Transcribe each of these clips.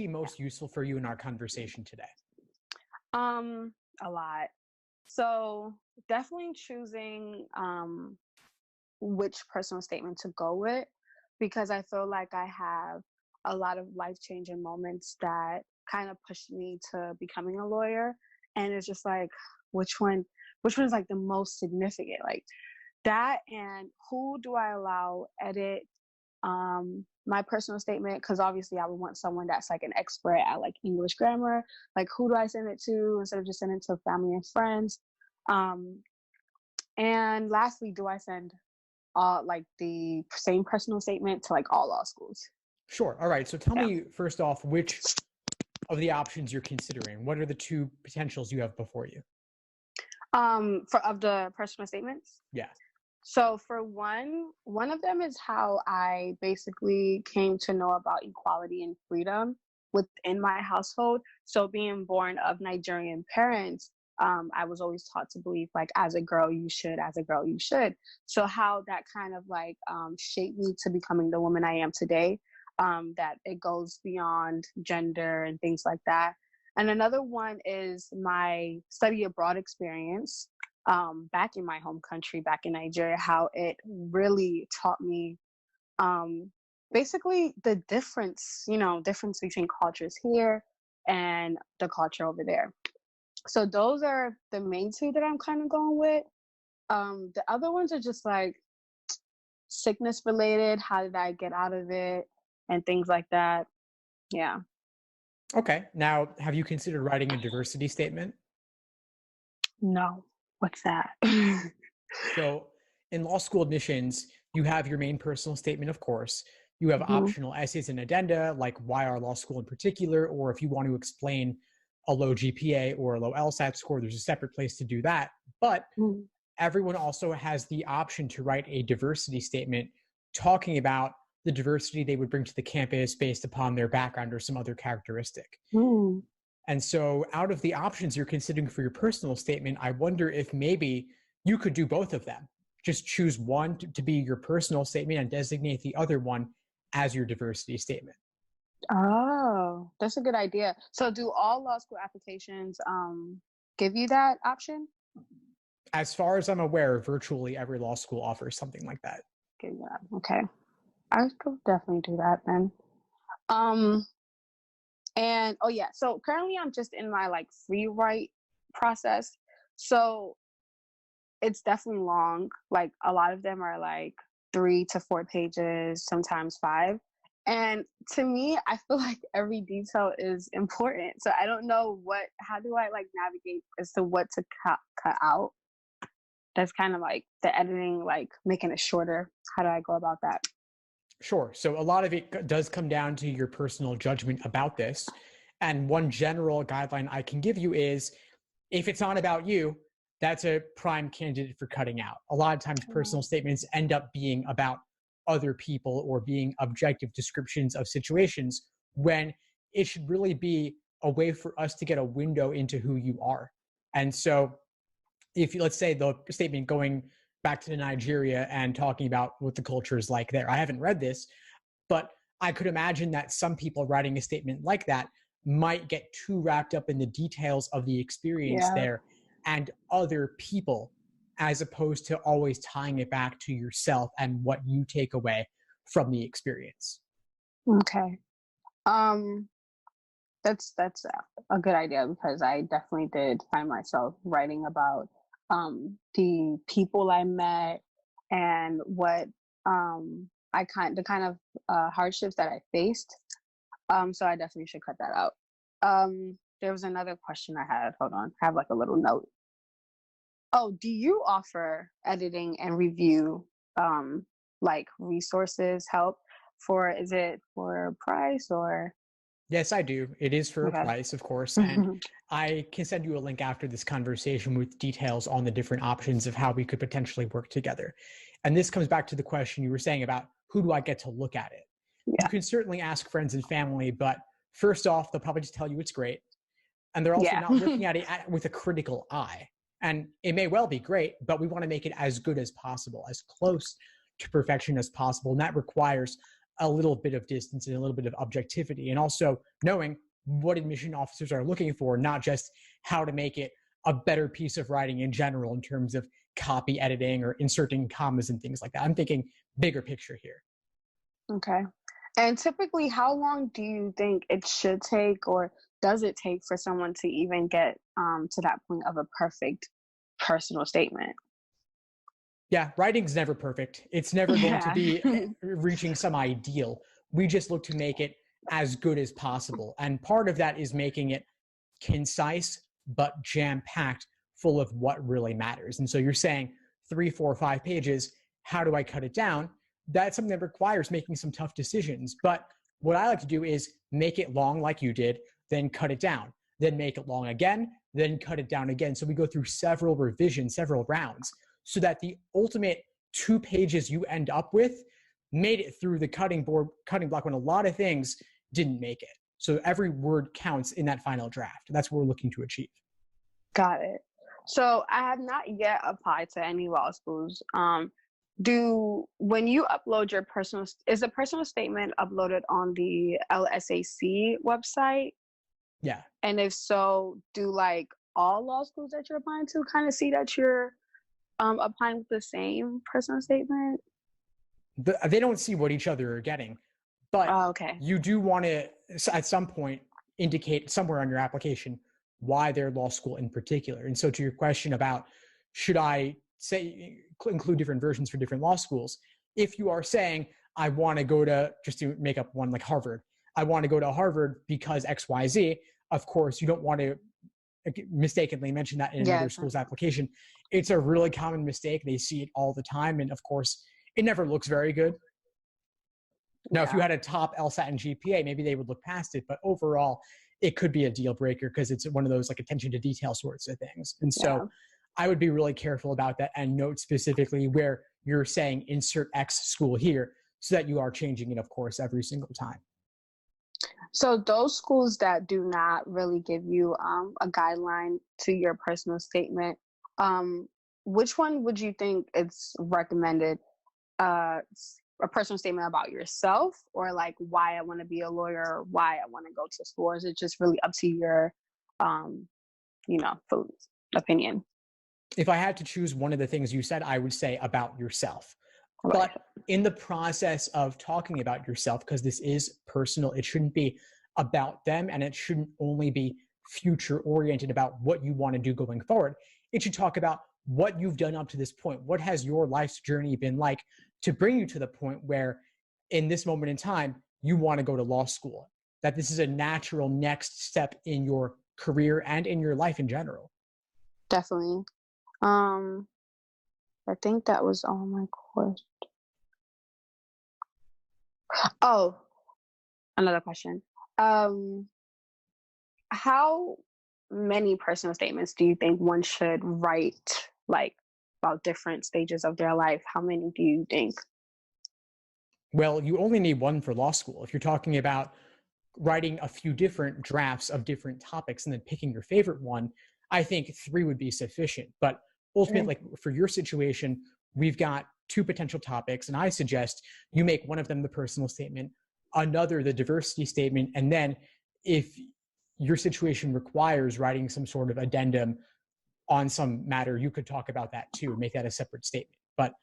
be most useful for you in our conversation today? A lot. So definitely choosing which personal statement to go with, because I feel like I have a lot of life-changing moments that kind of pushed me to becoming a lawyer. And it's just like, which one is like the most significant? Like that, and who do I allow edit my personal statement? Because obviously I would want someone that's like an expert at like English grammar. Like who do I send it to instead of just sending it to family and friends? And lastly, do I send like the same personal statement to like all law schools? Sure. All right. So tell me first off, which of the options you're considering? What are the two potentials you have before you? Of the personal statements? Yeah. So for one of them is how I basically came to know about equality and freedom within my household. So being born of Nigerian parents, I was always taught to believe like, as a girl, you should, as a girl, you should. So how that kind of like shaped me to becoming the woman I am today, that it goes beyond gender and things like that. And another one is my study abroad experience back in my home country, back in Nigeria, how it really taught me basically the difference between cultures here and the culture over there. So those are the main two that I'm kind of going with. The other ones are just like sickness related. How did I get out of it and things like that. Yeah. Okay. Now, have you considered writing a diversity statement? No. What's that? So in law school admissions, you have your main personal statement, of course. You have optional essays and addenda, like why our law school in particular, or if you want to explain a low GPA or a low LSAT score, there's a separate place to do that. But everyone also has the option to write a diversity statement talking about the diversity they would bring to the campus based upon their background or some other characteristic. And so out of the options you're considering for your personal statement, I wonder if maybe you could do both of them. Just choose one to be your personal statement and designate the other one as your diversity statement. Oh, that's a good idea. So do all law school applications give you that option? As far as I'm aware, virtually every law school offers something like that. Okay. I could definitely do that then. And so currently I'm just in my like free write process. So it's definitely long. Like a lot of them are like 3 to 4 pages, sometimes 5. And to me, I feel like every detail is important. So I don't know how do I like navigate as to what to cut out? That's kind of like the editing, like making it shorter. How do I go about that? Sure. So a lot of it does come down to your personal judgment about this. And one general guideline I can give you is if it's not about you, that's a prime candidate for cutting out. A lot of times personal statements end up being about other people or being objective descriptions of situations when it should really be a way for us to get a window into who you are. And so if let's say the statement going back to Nigeria and talking about what the culture is like there. I haven't read this, but I could imagine that some people writing a statement like that might get too wrapped up in the details of the experience there and other people, as opposed to always tying it back to yourself and what you take away from the experience. Okay. That's a good idea, because I definitely did find myself writing about the people I met and what the kind of hardships that I faced. So I definitely should cut that out. There was another question I had. Hold on, I have like a little note. Oh, do you offer editing and review like resources, help is it for a price or? Yes, I do. It is for a price, of course. And I can send you a link after this conversation with details on the different options of how we could potentially work together. And this comes back to the question you were saying about who do I get to look at it? You can certainly ask friends and family, but first off, they'll probably just tell you it's great. And they're also not looking at it with a critical eye. And it may well be great, but we want to make it as good as possible, as close to perfection as possible. And that requires a little bit of distance and a little bit of objectivity, and also knowing what admission officers are looking for, not just how to make it a better piece of writing in general in terms of copy editing or inserting commas and things like that. I'm thinking bigger picture here. Okay. And typically, how long do you think it should take, or does it take, for someone to even get to that point of a perfect personal statement? Yeah, writing's never perfect. It's never going to Yeah. be reaching some ideal. We just look to make it as good as possible. And part of that is making it concise, but jam-packed full of what really matters. And so you're saying 3, 4, 5 pages, how do I cut it down? That's something that requires making some tough decisions. But what I like to do is make it long like you did, then cut it down, then make it long again, then cut it down again. So we go through several revisions, several rounds, so that the ultimate 2 pages you end up with made it through the cutting block when a lot of things didn't make it. So every word counts in that final draft. That's what we're looking to achieve. Got it. So I have not yet applied to any law schools. When you upload your is the personal statement uploaded on the LSAC website? Yeah. And if so, do like all law schools that you're applying to kind of see that you're applying with the same personal statement? They don't see what each other are getting, but okay. You do want to, at some point, indicate somewhere on your application why their law school in particular. And so to your question about should I say include different versions for different law schools, if you are saying I want to go to, just to make up one like Harvard, I want to go to Harvard because XYZ, of course you don't want to mistakenly mention that in another school's application. It's a really common mistake. They see it all the time, and of course it never looks very good. Now, if you had a top LSAT and GPA, maybe they would look past it, but overall, it could be a deal breaker because it's one of those like attention to detail sorts of things. And so I would be really careful about that and note specifically where you're saying insert X school here so that you are changing it, of course, every single time. So those schools that do not really give you a guideline to your personal statement, which one would you think it's recommended? A personal statement about yourself, or like why I want to be a lawyer, or why I want to go to school? Or is it just really up to your, opinion? If I had to choose one of the things you said, I would say about yourself. But in the process of talking about yourself, because this is personal, it shouldn't be about them, and it shouldn't only be future oriented about what you want to do going forward. It should talk about what you've done up to this point. What has your life's journey been like to bring you to the point where in this moment in time, you want to go to law school, that this is a natural next step in your career and in your life in general. Definitely. I think that was all my questions. Oh, another question. How many personal statements do you think one should write, like about different stages of their life? How many do you think? Well, you only need one for law school. If you're talking about writing a few different drafts of different topics and then picking your favorite one, I think 3 would be sufficient. But ultimately, like for your situation, we've got 2 potential topics, and I suggest you make one of them the personal statement, another the diversity statement, and then if your situation requires writing some sort of addendum on some matter, you could talk about that too, make that a separate statement. But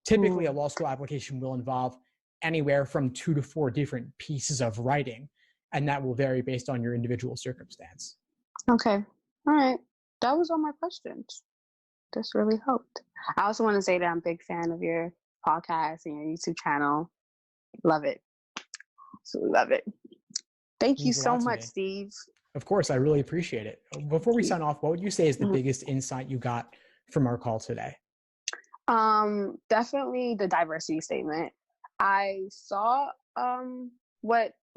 typically a law school application will involve anywhere from 2 to 4 different pieces of writing, and that will vary based on your individual circumstance. Okay. All right. That was all my questions. This really helped. I also want to say that I'm a big fan of your podcast and your YouTube channel. Love it. Absolutely love it. Thank you so much, Steve. Of course, I really appreciate it. Before we sign off, what would you say is the biggest insight you got from our call today? Definitely the diversity statement. I saw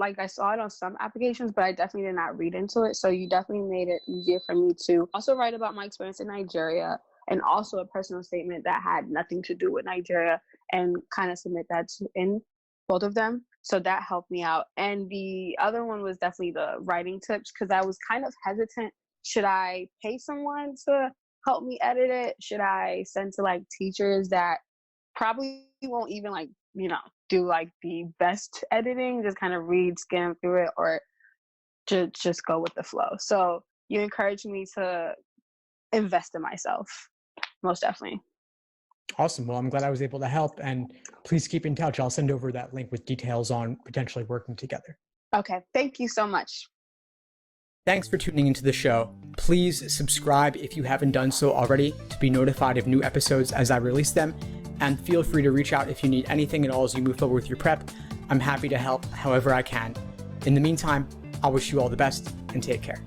I saw it on some applications, but I definitely did not read into it. So you definitely made it easier for me to also write about my experience in Nigeria, and also a personal statement that had nothing to do with Nigeria, and kind of submit that in both of them. So that helped me out. And the other one was definitely the writing tips, because I was kind of hesitant. Should I pay someone to help me edit it? Should I send to like teachers that probably won't even do like the best editing, just kind of read, skim through it, or just go with the flow. So you encourage me to invest in myself, most definitely. Awesome. Well, I'm glad I was able to help, and please keep in touch. I'll send over that link with details on potentially working together. Okay. Thank you so much. Thanks for tuning into the show. Please subscribe if you haven't done so already to be notified of new episodes as I release them. And feel free to reach out if you need anything at all as you move forward with your prep. I'm happy to help however I can. In the meantime, I'll wish you all the best and take care.